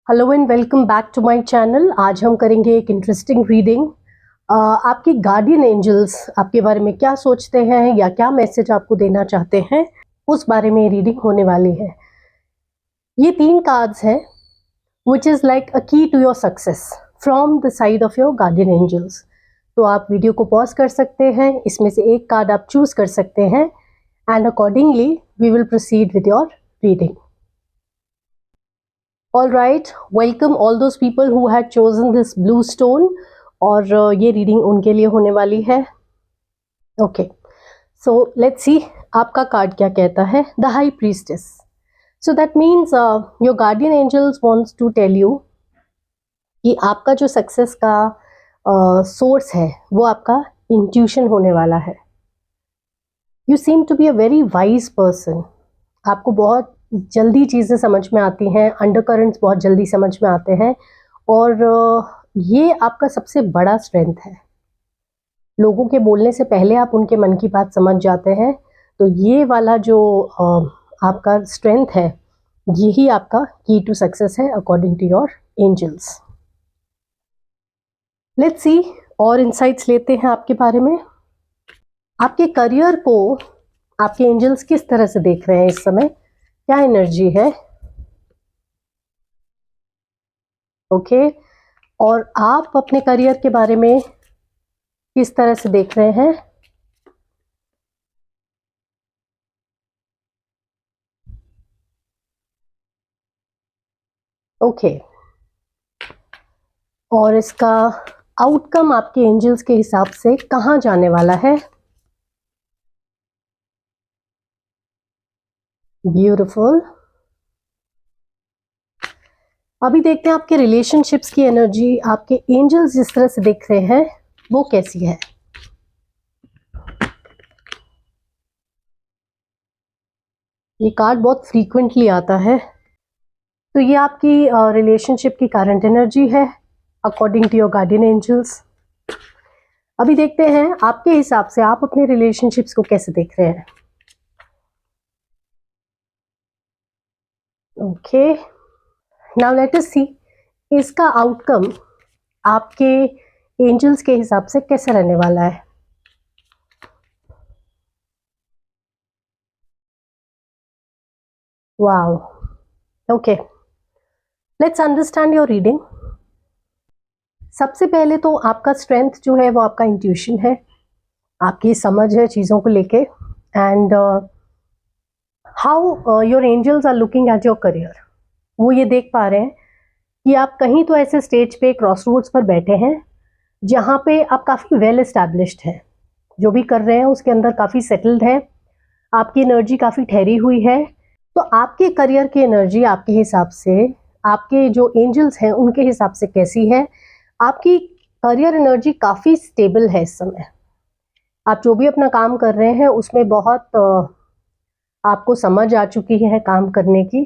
Hello and welcome back to my channel. आज हम करेंगे एक इंटरेस्टिंग रीडिंग। आपके गार्डियन एंजल्स आपके बारे में क्या सोचते हैं या क्या मैसेज आपको देना चाहते हैं, उस बारे में रीडिंग होने वाली है। ये 3 कार्ड्स हैं which is like a key to your success from the side of your guardian angels. तो आप वीडियो को पॉज कर सकते हैं, इसमें से एक कार्ड आप चूज कर सकते हैं and accordingly we will proceed with your reading. All right, welcome all those people who had chosen this blue stone और ये रीडिंग उनके लिए होने वाली है। ओके, सो लेट्स सी आपका कार्ड क्या कहता है। The high priestess. So that means your guardian angels wants to tell you कि आपका जो सक्सेस का सोर्स है वो आपका इंट्यूशन होने वाला है। You seem to be a very wise person. आपको बहुत जल्दी चीज़ें समझ में आती हैं, अंडरकरंट्स बहुत जल्दी समझ में आते हैं और ये आपका सबसे बड़ा स्ट्रेंथ है। लोगों के बोलने से पहले आप उनके मन की बात समझ जाते हैं। तो ये वाला जो आपका स्ट्रेंथ है, यही आपका की टू सक्सेस है according to your angels. Let's see और इंसाइट्स लेते हैं आपके बारे में। आपके करियर को आपके एंजल्स किस तरह से देख रहे हैं इस समय, क्या एनर्जी है। ओके, और आप अपने करियर के बारे में किस तरह से देख रहे हैं। ओके, और इसका आउटकम आपके एंजल्स के हिसाब से कहाँ जाने वाला है। ब्यूटीफुल। अभी देखते हैं आपके रिलेशनशिप्स की एनर्जी, आपके एंजल्स जिस तरह से देख रहे हैं वो कैसी है। ये कार्ड बहुत फ्रीक्वेंटली आता है। तो ये आपकी रिलेशनशिप की करंट एनर्जी है according to your guardian angels. अभी देखते हैं आपके हिसाब से आप अपने रिलेशनशिप्स को कैसे देख रहे हैं। ओके, नाउ लेट अस सी इसका आउटकम आपके एंजल्स के हिसाब से कैसे रहने वाला है। Wow, okay, let's understand your reading. सबसे पहले तो आपका स्ट्रेंथ जो है वो आपका इंट्यूशन है, आपकी समझ है चीज़ों को लेके and how your angels are looking at your career. वो ये देख पा रहे हैं कि आप कहीं तो ऐसे स्टेज पे क्रॉस रोड्स पर बैठे हैं जहाँ पे आप काफ़ी वेल एस्टैब्लिश्ड हैं, जो भी कर रहे हैं उसके अंदर काफ़ी सेटल्ड है, आपकी एनर्जी काफ़ी ठहरी हुई है। तो आपके करियर की एनर्जी आपके हिसाब से, आपके जो एंजल्स हैं उनके हिसाब से कैसी है। आपकी करियर एनर्जी काफ़ी स्टेबल है इस समय। आप जो भी अपना काम कर रहे हैं उसमें बहुत आपको समझ आ चुकी है काम करने की।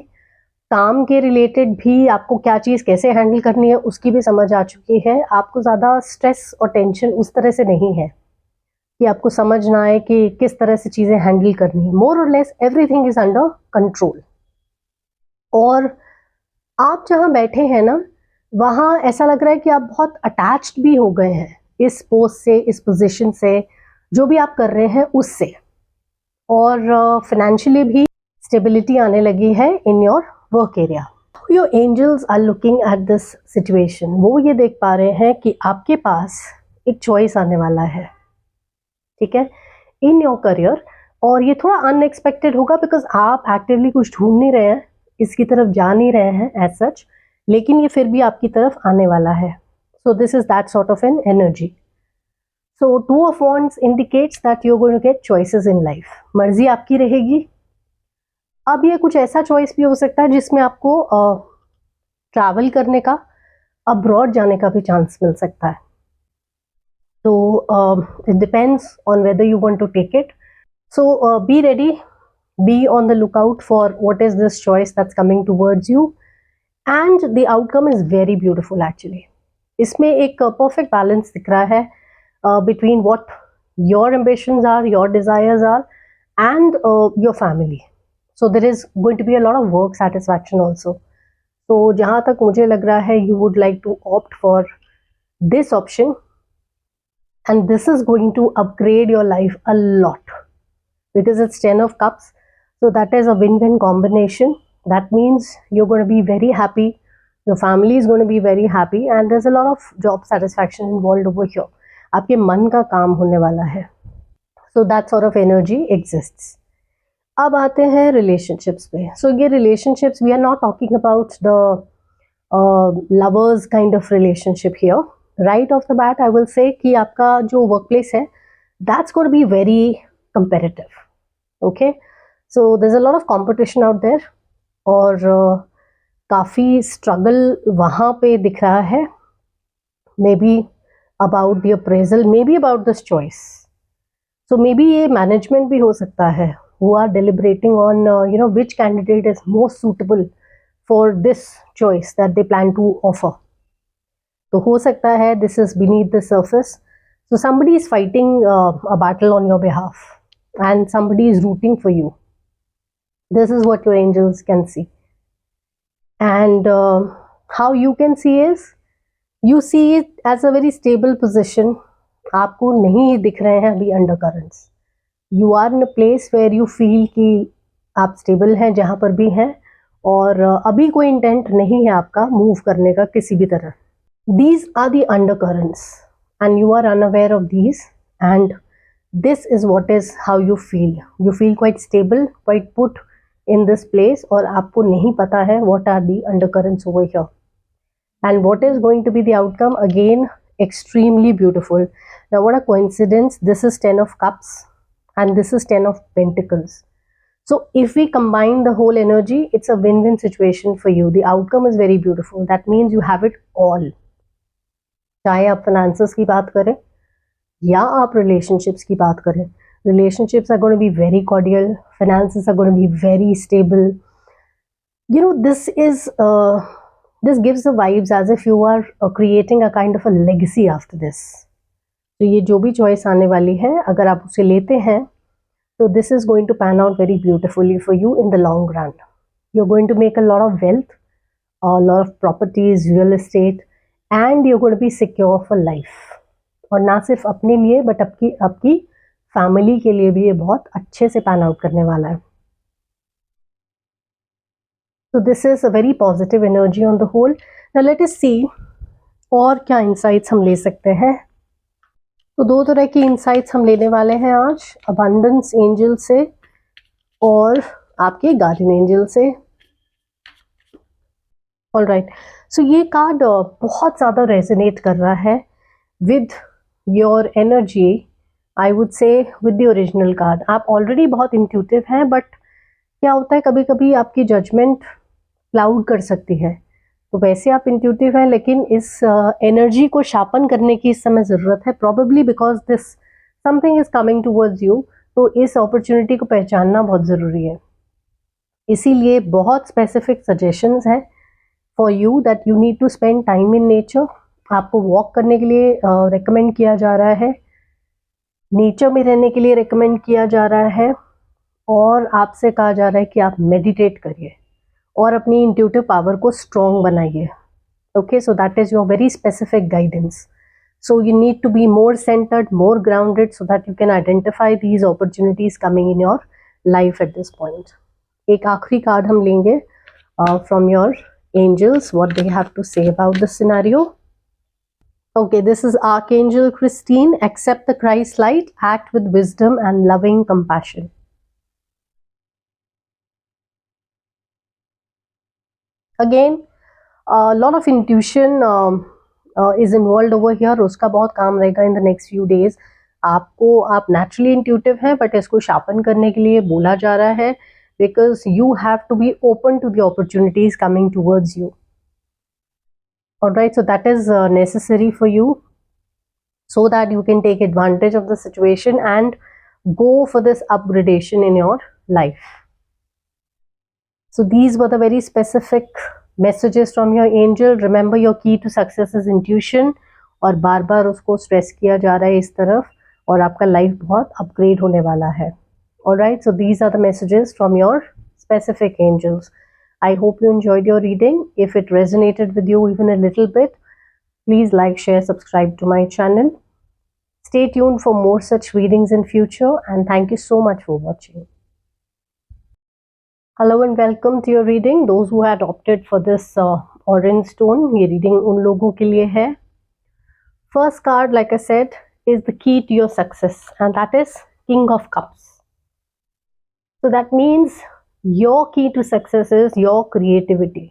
काम के रिलेटेड भी आपको क्या चीज़ कैसे हैंडल करनी है उसकी भी समझ आ चुकी है। आपको ज़्यादा स्ट्रेस और टेंशन उस तरह से नहीं है कि आपको समझ ना आए कि किस तरह से चीज़ें हैंडल करनी है। मोर और less everything is under control. और आप जहाँ बैठे हैं ना, वहाँ ऐसा लग रहा है कि आप बहुत अटैच्ड भी हो गए हैं इस पोस्ट से, इस पोजीशन से, जो भी आप कर रहे हैं उससे। और फाइनेंशियली भी स्टेबिलिटी आने लगी है in your work area. Your angels are looking at this situation. वो ये देख पा रहे हैं कि आपके पास एक चॉइस आने वाला है, ठीक है, इन योर करियर। और ये थोड़ा अनएक्सपेक्टेड होगा बिकॉज आप एक्टिवली कुछ ढूंढ नहीं रहे हैं, इसकी तरफ जा नहीं रहे हैं एज सच, लेकिन ये फिर भी आपकी तरफ आने वाला है। So this is that sort of an energy. So 2 of Wands indicates that you're going to get choices in life. मर्जी आपकी रहेगी। अब ये कुछ ऐसा चॉइस भी हो सकता है जिसमें आपको ट्रैवल करने का, अब्रॉड जाने का भी चांस मिल सकता है। तो it depends on whether you want to take it. So be ready, be on the lookout for what is this choice that's coming towards you and the outcome is very beautiful actually. इसमें एक perfect balance दिख रहा है between what your ambitions are, your desires are, and your family. So there is going to be a lot of work satisfaction also. तो जहाँ तक मुझे लग रहा है you would like to opt for this option, and this is going to upgrade your life a lot because it's 10 of cups. So that is a win-win combination. That means you're going to be very happy, your family is going to be very happy, and there's a lot of job satisfaction involved over here. आपके मन का काम होने वाला है. So that sort of energy exists. अब आते हैं relationships पे. So ये relationships, we are not talking about the lovers kind of relationship here. Right off the bat I will say कि आपका जो workplace है that's going to be very competitive. Okay, so there's a lot of competition out there और काफ़ी struggle वहाँ पे दिख रहा है. Maybe about the appraisal, maybe about this choice. So maybe ये management भी हो सकता है who are deliberating on which candidate is most suitable for this choice that they plan to offer. तो हो सकता है this is beneath the surface. So somebody is fighting a battle on your behalf and somebody is rooting for you. This is what your angels can see. And how you can see is, you see it as a very stable position. आपको नहीं दिख रहे हैं अभी undercurrents. You are in a place where you feel कि आप stable हैं जहाँ पर भी हैं, और अभी कोई इंटेंट नहीं है आपका मूव करने का किसी भी तरह. These are the undercurrents and you are unaware of these, and this is what is how you feel. You feel quite stable, quite put in this place, और आपको नहीं पता है what are the undercurrents over here and what is going to be the outcome. Again, extremely beautiful. Now what a coincidence, this is 10 of cups and this is 10 of pentacles. So if we combine the whole energy, it's a win-win situation for you. The outcome is very beautiful. That means you have it all. चाहे आप finances की बात करें या आप relationships की बात करें, relationships are going to be very cordial, finances are going to be very stable. This gives the vibes as if you are creating a kind of a legacy after this. तो ये जो भी choice आने वाली है, अगर आप उसे लेते हैं तो this is going to pan out very beautifully for you in the long run. You're going to make a lot of wealth, a lot of properties, real estate, and you're going to be secure for life. और ना सिर्फ अपने लिए but आपकी family के लिए भी ये बहुत अच्छे से पैन आउट करने वाला है. So this is a very positive energy on the whole. Now let us see और क्या इंसाइट्स हम ले सकते हैं. तो दो तरह की इंसाइट्स हम लेने वाले हैं आज, अबंडेंस एंजल से और आपके गार्डियन एंजल से. ऑलराइट, सो ये कार्ड बहुत ज़्यादा रेजोनेट कर रहा है with your energy. I would say with the original card. आप ऑलरेडी बहुत इंट्यूटिव हैं, बट क्या होता है कभी कभी आपकी जजमेंट क्लाउड कर सकती है. तो वैसे आप इंट्यूटिव हैं, लेकिन इस एनर्जी को शार्पन करने की इस समय ज़रूरत है, probably because this something is coming towards you. तो इस अपॉर्चुनिटी को पहचानना बहुत ज़रूरी है. इसीलिए बहुत स्पेसिफिक सजेशंस हैं for you that you need to spend time in nature. आपको वॉक करने के लिए रिकमेंड किया जा रहा है, नेचर में रहने के लिए रिकमेंड किया जा रहा है, और आपसे कहा जा रहा है कि आप मेडिटेट करिए और अपनी इंट्यूटिव पावर को स्ट्रॉन्ग बनाइए. Okay, so that is your very specific guidance. So you need to be more centred, more grounded, so that you can identify these opportunities coming in your life at this point. एक आखिरी card हम लेंगे from your angels, what they have to say about the scenario. Okay, this is Archangel Christine. Accept the Christ light, act with wisdom and loving compassion. Again, a lot of intuition is involved over here. उसका बहुत काम रहेगा in the next few days. आप naturally intuitive हैं, but इसको sharpen करने के लिए बोला जा रहा है, because you have to be open to the opportunities coming towards you. Alright, so that is necessary for you so that you can take advantage of the situation and go for this upgradation in your life. So these were the very specific messages from your angel. Remember, your key to success is intuition, और बार बार उसको stress किया जा रहा है इस तरफ, और आपका life बहुत upgrade होने वाला है. Alright, so these are the messages from your specific angels. I hope you enjoyed your reading. If it resonated with you even a little bit, please like, share, subscribe to my channel. Stay tuned for more such readings in future, and thank you so much for watching. Hello and welcome to your reading. Those who had opted for this orange stone, ये reading उन लोगों के लिए है. First card, like I said, is the key to your success, and that is King of Cups. So that means your key to success is your creativity.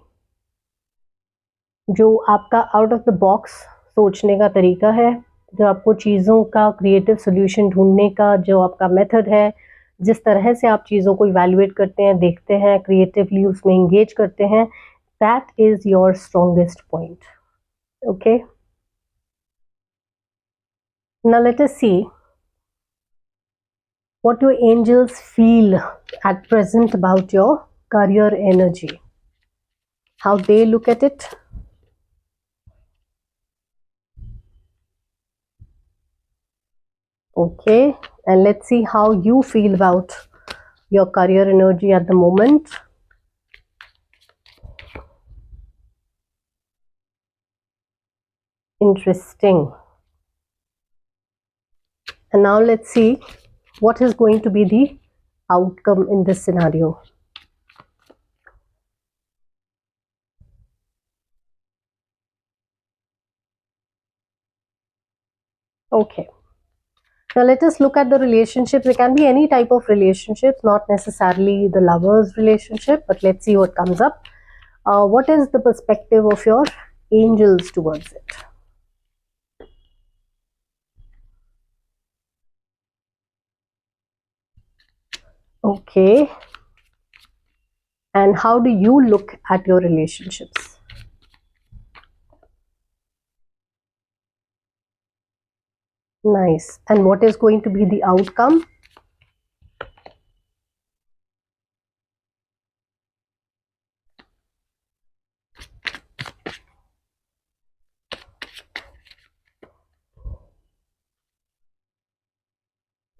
जो आपका out of the box सोचने का तरीका है, जो आपको चीज़ों का क्रिएटिव सोल्यूशन ढूंढने का जो आपका मेथड है, जिस तरह से आप चीज़ों को इवैल्यूएट करते हैं, देखते हैं, क्रिएटिवली उसमें इंगेज करते हैं, that is your strongest point. Okay, now let us see what your angels feel at present about your career energy, how they look at it. Okay, and let's see how you feel about your career energy at the moment. Interesting. And now let's see what is going to be the outcome in this scenario. Okay. Now let us look at the relationships. It can be any type of relationships, not necessarily the lover's relationship, but let's see what comes up. What is the perspective of your angels towards it? Okay. And how do you look at your relationships? Nice. And what is going to be the outcome?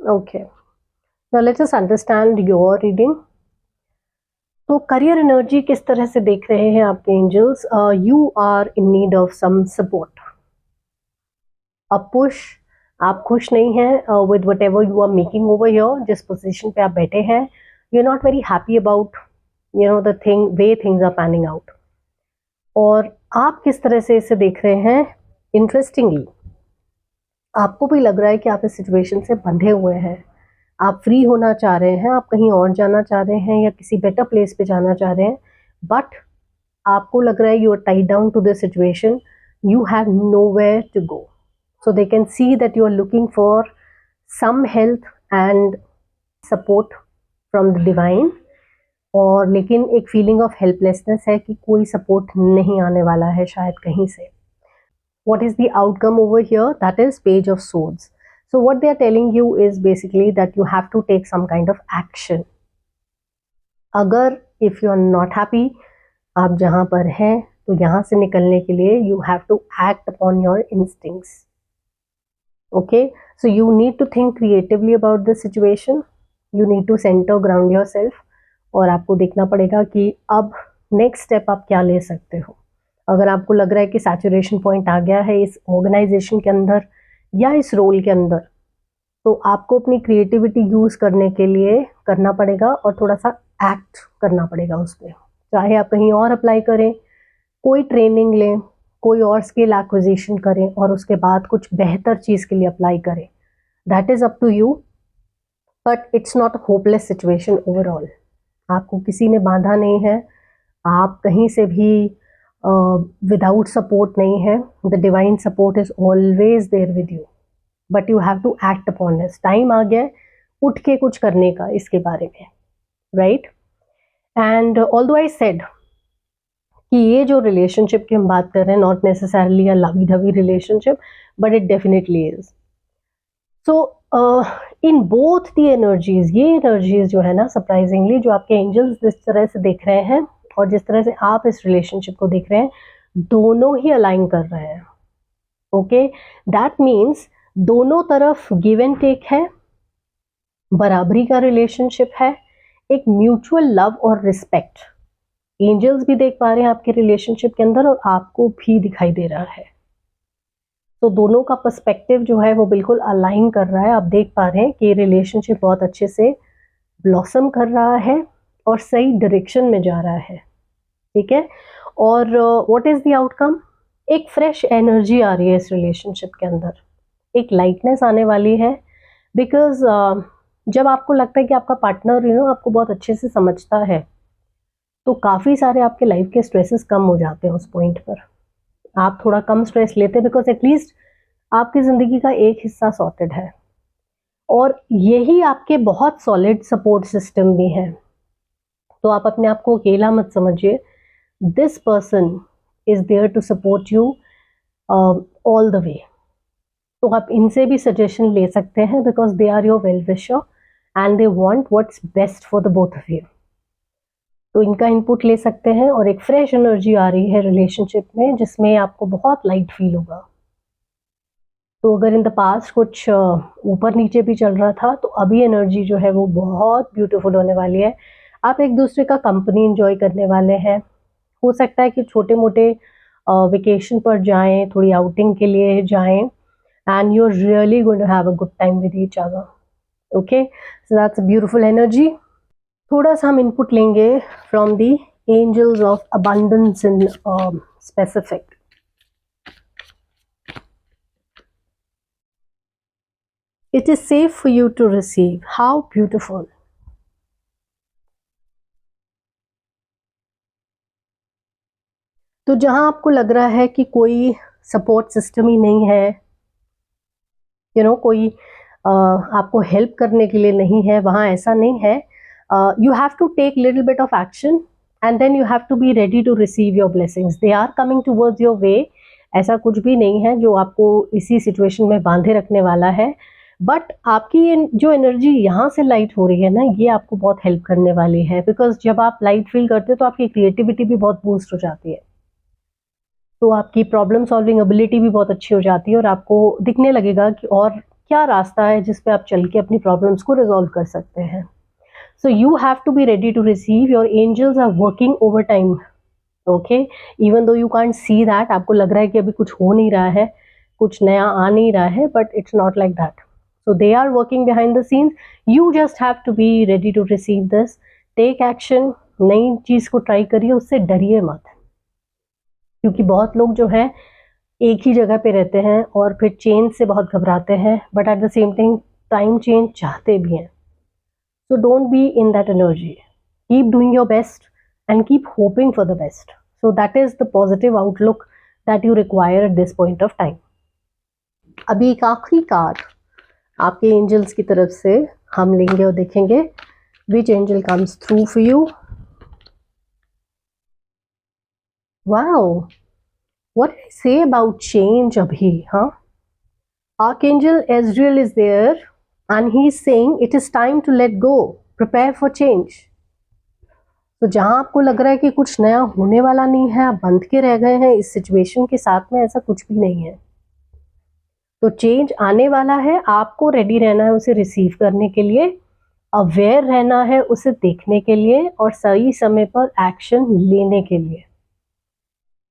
Okay. Now let us understand your reading. तो career energy किस तरह से देख रहे हैं आपके angels? You are in need of some support, a push. आप खुश नहीं हैं with whatever you are making over your, जिस पोजिशन पे आप बैठे हैं. You are not very happy about the thing way things are panning out. और आप किस तरह से इसे देख रहे हैं? इंटरेस्टिंगली आपको भी लग रहा है कि आप इस सिचुएशन से बंधे हुए हैं. आप फ्री होना चाह रहे हैं, आप कहीं और जाना चाह रहे हैं या किसी बेटर प्लेस पे जाना चाह रहे हैं, बट आपको लग रहा है you are tied down to this situation, you have nowhere to go. So they can see that you are looking for some help and support from the divine. और लेकिन एक फीलिंग ऑफ हेल्पलेसनेस है कि कोई support नहीं आने वाला है शायद कहीं से. What is the outcome over here? That is Page of Swords. So what they are telling you is basically that you have to take some kind of action. अगर if you are not happy, आप जहाँ पर हैं तो यहाँ से निकलने के लिए you have to act upon your instincts. Okay, so you need to think creatively about this situation. You need to center ground yourself. और आपको देखना पड़ेगा कि अब नेक्स्ट स्टेप आप क्या ले सकते हो. अगर आपको लग रहा है कि सैचुरेशन पॉइंट आ गया है इस ऑर्गेनाइजेशन के अंदर या इस रोल के अंदर, तो आपको अपनी क्रिएटिविटी यूज़ करने के लिए करना पड़ेगा और थोड़ा सा एक्ट करना पड़ेगा उस पर. चाहे आप कहीं और अप्लाई करें, कोई ट्रेनिंग लें, कोई और स्किल एक्विजिशन करें और उसके बाद कुछ बेहतर चीज़ के लिए अप्लाई करें. That is up to you, but it's not a hopeless situation overall. आपको किसी ने बांधा नहीं है, आप कहीं से भी विदाउट सपोर्ट नहीं है. The divine support is always there with you, but you have to act upon this. Time आ गया उठ के कुछ करने का इसके बारे में, right. And although I said कि ये जो रिलेशनशिप की हम बात कर रहे हैं, not necessarily a lovey dovey relationship, but it definitely is. So in both the energies, ये एनर्जीज जो है ना, सरप्राइजिंगली जो आपके एंजल्स जिस तरह से देख रहे हैं और जिस तरह से आप इस रिलेशनशिप को देख रहे हैं, दोनों ही अलाइन कर रहे हैं. ओके, दैट मीन्स दोनों तरफ गिव एंड टेक है, बराबरी का रिलेशनशिप है, एक म्यूचुअल लव और रिस्पेक्ट एंजल्स भी देख पा रहे हैं आपके रिलेशनशिप के अंदर और आपको भी दिखाई दे रहा है। तो दोनों का पर्सपेक्टिव जो है वो बिल्कुल अलाइन कर रहा है। आप देख पा रहे हैं कि रिलेशनशिप बहुत अच्छे से ब्लॉसम कर रहा है और सही डायरेक्शन में जा रहा है, ठीक है। और व्हाट इज द आउटकम? एक फ्रेश एनर्जी आ रही है इस रिलेशनशिप के अंदर, एक लाइटनेस आने वाली है। बिकॉज जब आपको लगता है कि आपका पार्टनर आपको बहुत अच्छे से समझता है, तो काफ़ी सारे आपके लाइफ के स्ट्रेसेस कम हो जाते हैं। उस पॉइंट पर आप थोड़ा कम स्ट्रेस लेते हैं, बिकॉज एटलीस्ट आपकी ज़िंदगी का एक हिस्सा सॉर्टेड है और यही आपके बहुत सॉलिड सपोर्ट सिस्टम भी है। तो आप अपने आप को अकेला मत समझिए। This person is there to support you all the way. तो आप इनसे भी सजेशन ले सकते हैं, because they are your well wisher and they want what's best for the both of you. तो इनका इनपुट ले सकते हैं और एक फ्रेश एनर्जी आ रही है रिलेशनशिप में, जिसमें आपको बहुत लाइट फील होगा। तो अगर इन द पास्ट कुछ ऊपर नीचे भी चल रहा था, तो अभी एनर्जी जो है वो बहुत ब्यूटीफुल होने वाली है। आप एक दूसरे का कंपनी एंजॉय करने वाले हैं। हो सकता है कि छोटे मोटे वेकेशन पर जाएं, थोड़ी आउटिंग के लिए जाएं, and you are really going to have a good time with each other. Okay, so that's a beautiful energy. थोड़ा सा हम इनपुट लेंगे from the angels of abundance in specific. It is safe for you to receive. How beautiful. तो जहां आपको लग रहा है कि कोई सपोर्ट सिस्टम ही नहीं है, कोई आपको हेल्प करने के लिए नहीं है, वहां ऐसा नहीं है। You have to take little bit of action and then you have to be ready to receive your blessings. They are coming towards your way. ऐसा कुछ भी नहीं है जो आपको इसी सिचुएशन में बांधे रखने वाला है। बट आपकी जो एनर्जी यहाँ से लाइट हो रही है ना, ये आपको बहुत हेल्प करने वाली है। बिकॉज जब आप लाइट फील करते हो तो आपकी क्रिएटिविटी भी बहुत बूस्ट हो जाती है, तो आपकी प्रॉब्लम सॉल्विंग एबिलिटी भी बहुत अच्छी हो जाती है और आपको दिखने लगेगा कि और क्या रास्ता है जिस पे आप चल के अपनी प्रॉब्लम्स को रिजॉल्व कर सकते हैं। So you have to be ready to receive. Your angels are working over time, okay, even though you can't see that. आपको लग रहा है कि अभी कुछ हो नहीं रहा है, कुछ नया आ नहीं रहा है, but it's not like that. So they are working behind the scenes. You just have to be ready to receive this. Take action. नई चीज को ट्राई करिए, उससे डरिए मत। क्योंकि बहुत लोग जो है एक ही जगह पे रहते हैं और फिर चेंज से बहुत घबराते हैं, but at the same time change चाहते भी हैं। So don't be in that energy. Keep doing your best and keep hoping for the best. So that is the positive outlook that you require at this point of time. अभी एक आखिरी card आपके angels की तरफ से हम लेंगे और देखेंगे which angel comes through for you. Wow, what I say about change अभी, हाँ। Archangel Azrael is there and he is saying it is time to let go, prepare for change. तो जहां आपको लग रहा है कि कुछ नया होने वाला नहीं है, आप बंध के रह गए हैं इस सिचुएशन के साथ में, ऐसा कुछ भी नहीं है। तो चेंज आने वाला है, आपको रेडी रहना है उसे रिसीव करने के लिए, अवेयर रहना है उसे देखने के लिए और सही समय पर एक्शन लेने के लिए।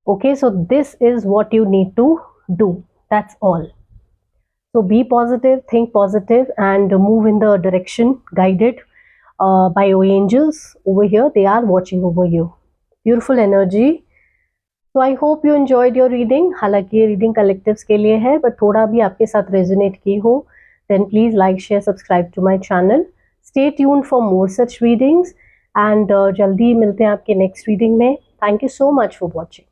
Okay, so this is what you need to do, that's all. So be positive, think positive and move in the direction guided by your angels over here. They are watching over you. Beautiful energy. तो I hope you enjoyed your reading. हालांकि ये reading collectives के लिए है, but थोड़ा भी आपके साथ रेजोनेट की हो, then please like, share, subscribe to my channel. Stay tuned for more such readings and जल्दी मिलते हैं आपके नेक्स्ट रीडिंग में। Thank you so much for watching.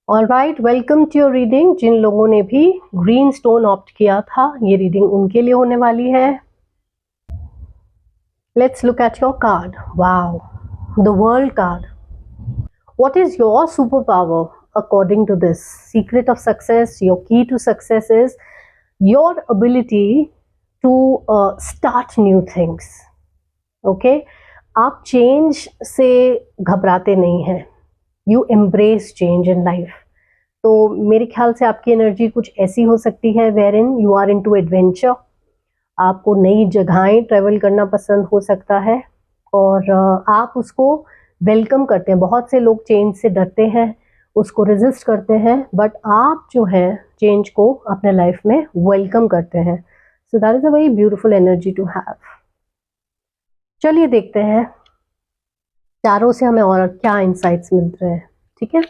Alright, welcome to your reading. जिन लोगों ने भी ग्रीन स्टोन ऑप्ट किया था, ये रीडिंग उनके लिए होने वाली है। Let's look at your card. Wow, the world card. What is your superpower according to this? Secret of success, your key to success is your ability to start new things. Okay? आप change से घबराते नहीं हैं. You embrace change in life. तो मेरे ख्याल से आपकी एनर्जी कुछ ऐसी हो सकती है wherein you are into adventure. आपको नई जगहें ट्रेवल करना पसंद हो सकता है और आप उसको वेलकम करते हैं। बहुत से लोग चेंज से डरते हैं, उसको रेजिस्ट करते हैं, बट आप जो है चेंज को अपने लाइफ में वेलकम करते हैं। So that is a very beautiful energy to have. चलिए देखते हैं चारों से हमें और क्या इंसाइट्स मिल रहे हैं। ठीक है,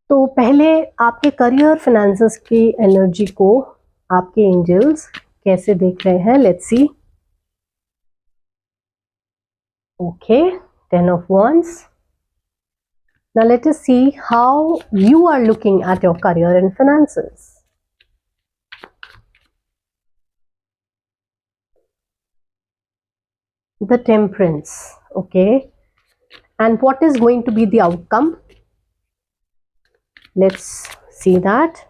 तो पहले आपके करियर फाइनेंसेस की एनर्जी को आपके एंजल्स कैसे देख रहे हैं, let's see. Okay, 10 of Wands. Now let us see how you are looking at your career and finances. The Temperance. Okay, and what is going to be the outcome? Let's see that.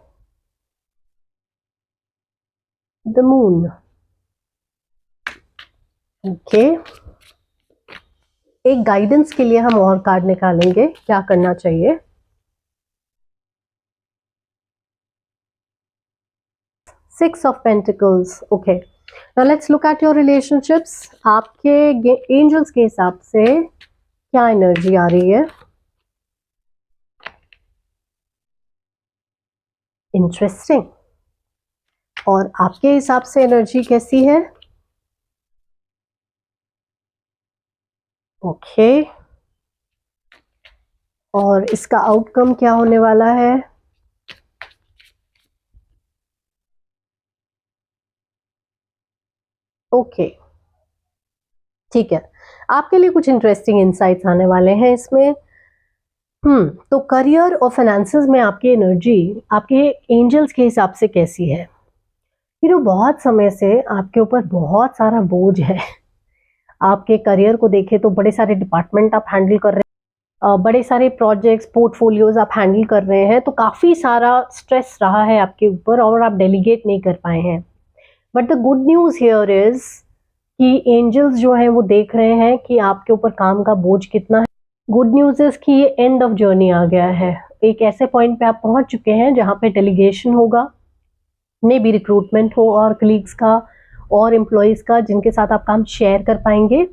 The Moon. Okay, एक guidance के लिए हम और card निकालेंगे, क्या करना चाहिए। Six of Pentacles. Okay, now let's look at your relationships. आपके एंजल्स के हिसाब से क्या एनर्जी आ रही है। इंटरेस्टिंग। और आपके हिसाब से एनर्जी कैसी है। ओके, और इसका आउटकम क्या होने वाला है। ओके, ठीक है, आपके लिए कुछ इंटरेस्टिंग इंसाइट्स आने वाले हैं इसमें। तो करियर और फाइनेंसेस में आपकी एनर्जी आपके एंजल्स के हिसाब से कैसी है। बहुत समय से आपके ऊपर बहुत सारा बोझ है। आपके करियर को देखें तो बड़े सारे डिपार्टमेंट आप हैंडल कर रहे हैं, बड़े सारे प्रोजेक्ट्स पोर्टफोलियोज आप हैंडल कर रहे हैं, तो काफ़ी सारा स्ट्रेस रहा है आपके ऊपर और आप डेलीगेट नहीं कर पाए हैं। But the good news here is कि एंजल्स जो है वो देख रहे हैं कि आपके ऊपर काम का बोझ कितना है। गुड न्यूज़ इज कि ये एंड ऑफ जर्नी आ गया है। एक ऐसे पॉइंट पे आप पहुंच चुके हैं जहां पे डेलीगेशन होगा, मे बी रिक्रूटमेंट हो और कलीग्स का और एम्प्लॉयज़ का जिनके साथ आप काम शेयर कर पाएंगे,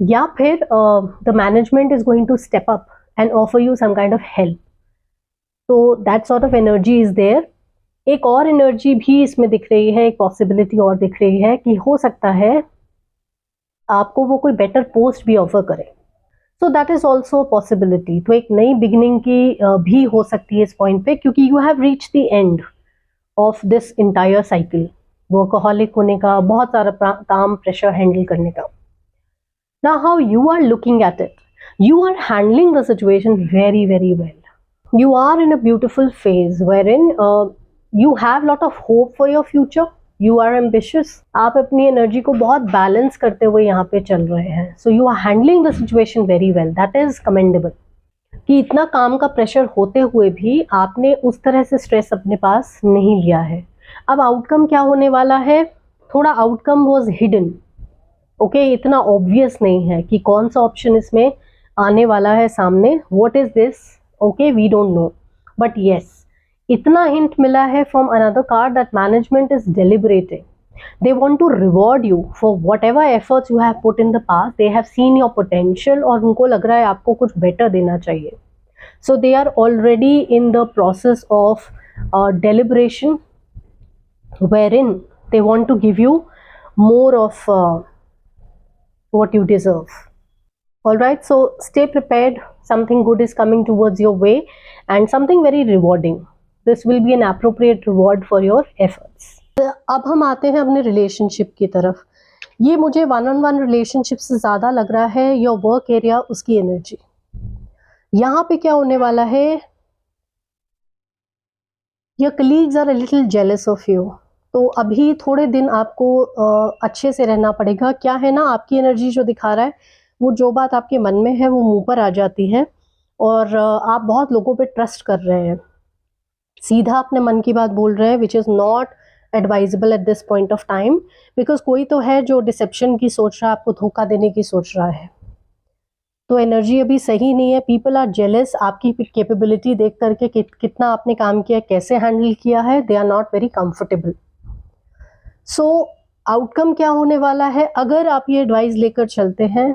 या फिर the management is going to step up and offer you some kind of help. तो that sort of energy is there. एक और एनर्जी भी इसमें दिख रही है, एक पॉसिबिलिटी और दिख रही है कि हो सकता है आपको वो कोई बेटर पोस्ट भी ऑफर करे। So that is also possibility. तो एक नई बिगिनिंग की भी हो सकती है इस पॉइंट पे, क्योंकि you have reach the end of this entire cycle. Workaholic होने का, बहुत सारा काम प्रेशर हैंडल करने का। Now how you are looking at it, you are handling the situation very very well. You are in a beautiful phase wherein you have lot of hope for your future. You are ambitious. आप अपनी energy को बहुत balance करते हुए यहाँ पे चल रहे हैं. So you are handling the situation very well. That is commendable. कि इतना काम का प्रेशर होते हुए भी आपने उस तरह से स्ट्रेस अपने पास नहीं लिया है. अब आउटकम क्या होने वाला है, थोड़ा आउटकम वॉज हिडन. ओके, इतना ऑब्वियस नहीं है कि कौन सा ऑप्शन इसमें आने वाला है सामने. What is this, okay, we don't know, but yes इतना हिंट मिला है from another card that management is deliberating. They want to reward you for whatever efforts you have put in the past. They have seen your potential और उनको लग रहा है आपको कुछ better देना चाहिए. So they are already in the process of deliberation, wherein they want to give you more of what you deserve. All right, so stay prepared. Something good is coming towards your way and something very rewarding. This will be an appropriate reward for your efforts. अब हम आते हैं अपने relationship की तरफ. ये मुझे one on one relationship से ज़्यादा लग रहा है योर वर्क एरिया, उसकी एनर्जी. यहाँ पे क्या होने वाला है, your colleagues are a little jealous of you. तो अभी थोड़े दिन आपको अच्छे से रहना पड़ेगा. क्या है ना, आपकी एनर्जी जो दिखा रहा है वो जो बात आपके मन में है वो मुंह पर आ जाती है और आप बहुत लोगों पे ट्रस्ट कर रहे हैं, सीधा अपने मन की बात बोल रहे हैं, which is not advisable eight this point of time. Because कोई तो है जो डिसेप्शन की सोच रहा है, आपको धोखा देने की सोच रहा है. तो एनर्जी अभी सही नहीं है. पीपल आर जेलस आपकी कैपेबिलिटी देख करके, कितना आपने काम किया, कैसे हैंडल किया है. They are not very comfortable. So outcome क्या होने वाला है अगर आप ये एडवाइस लेकर चलते हैं,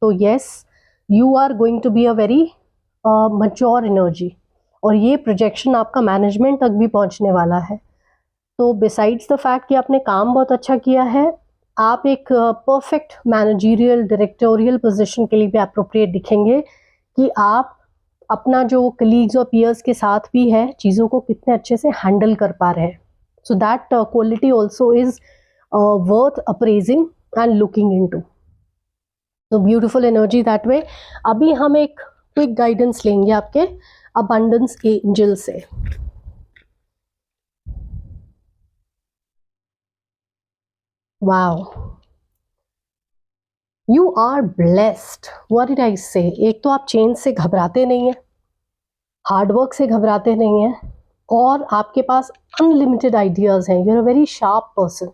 तो yes, you are going to be a very mature energy, और ये प्रोजेक्शन आपका मैनेजमेंट तक भी पहुंचने वाला है। तो बिसाइड्स द फैक्ट कि आपने काम बहुत अच्छा किया है, आप एक परफेक्ट मैनेजरियल डायरेक्टोरियल पोजीशन के लिए भी अप्रोप्रिएट दिखेंगे कि आप अपना जो कलीग्स और पीयर्स के साथ भी है चीज़ों को कितने अच्छे से हैंडल कर पा रहे हैं। So that quality also is worth appraising and looking into. तो ब्यूटीफुल एनर्जी दैट वे। अभी हम एक क्विक गाइडेंस लेंगे आपके अबंडेंस एंजल से। Wow, you are blessed. What did I say? एक तो आप चेंज से घबराते नहीं हैं, हार्डवर्क से घबराते नहीं हैं, और आपके पास अनलिमिटेड आइडियाज हैं। You are a very sharp person.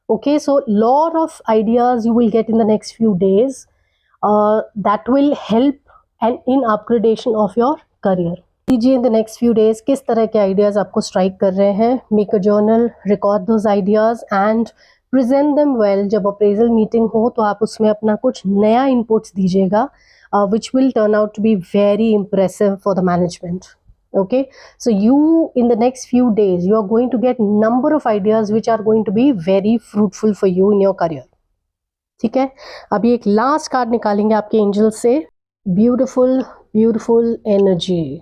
Okay, so lot of ideas you will get in the next few days that will help and in upgradation of your career. लीजिए in the next few days किस तरह के ideas आपको strike कर रहे हैं। Make a journal, record those ideas and present them well. जब appraisal meeting हो तो आप उसमें अपना कुछ नया inputs दीजिएगा, which will turn out to be very impressive for the management. Okay, so you in the next few days you are going to get number of ideas which are going to be very fruitful for you in your career. ठीक है, अभी एक last card निकालेंगे आपके angel से। Beautiful beautiful energy.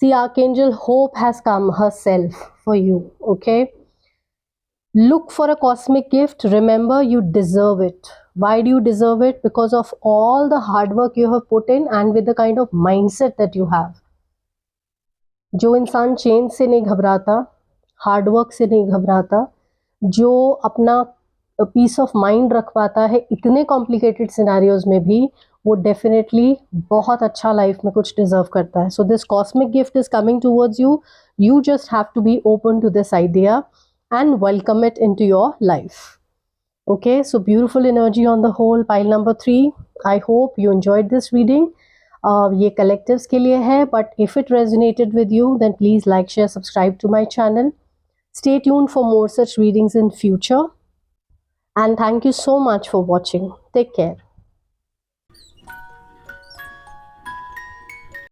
See, Archangel Hope has come herself for you. Okay, look for a cosmic gift. Remember, you deserve it. Why do you deserve it? Because of all the hard work you have put in and with the kind of mindset that you have. जो इंसान change से नहीं घबराता, hard work से नहीं घबराता, जो अपना पीस ऑफ माइंड रख पाता है इतने कॉम्प्लिकेटेड सिनेरियोज में भी, वो डेफिनेटली बहुत अच्छा लाइफ में कुछ डिजर्व करता है। So this cosmic gift is coming towards you. You just have to be open to this idea and welcome it in to your life. Okay, so beautiful energy on the whole, pile number 3। I hope you enjoyed this reading. ये collectives के लिए है, but if it resonated with you then please like, share, subscribe to my channel. Stay tuned for more such readings in future, and thank you so much for watching. Take care.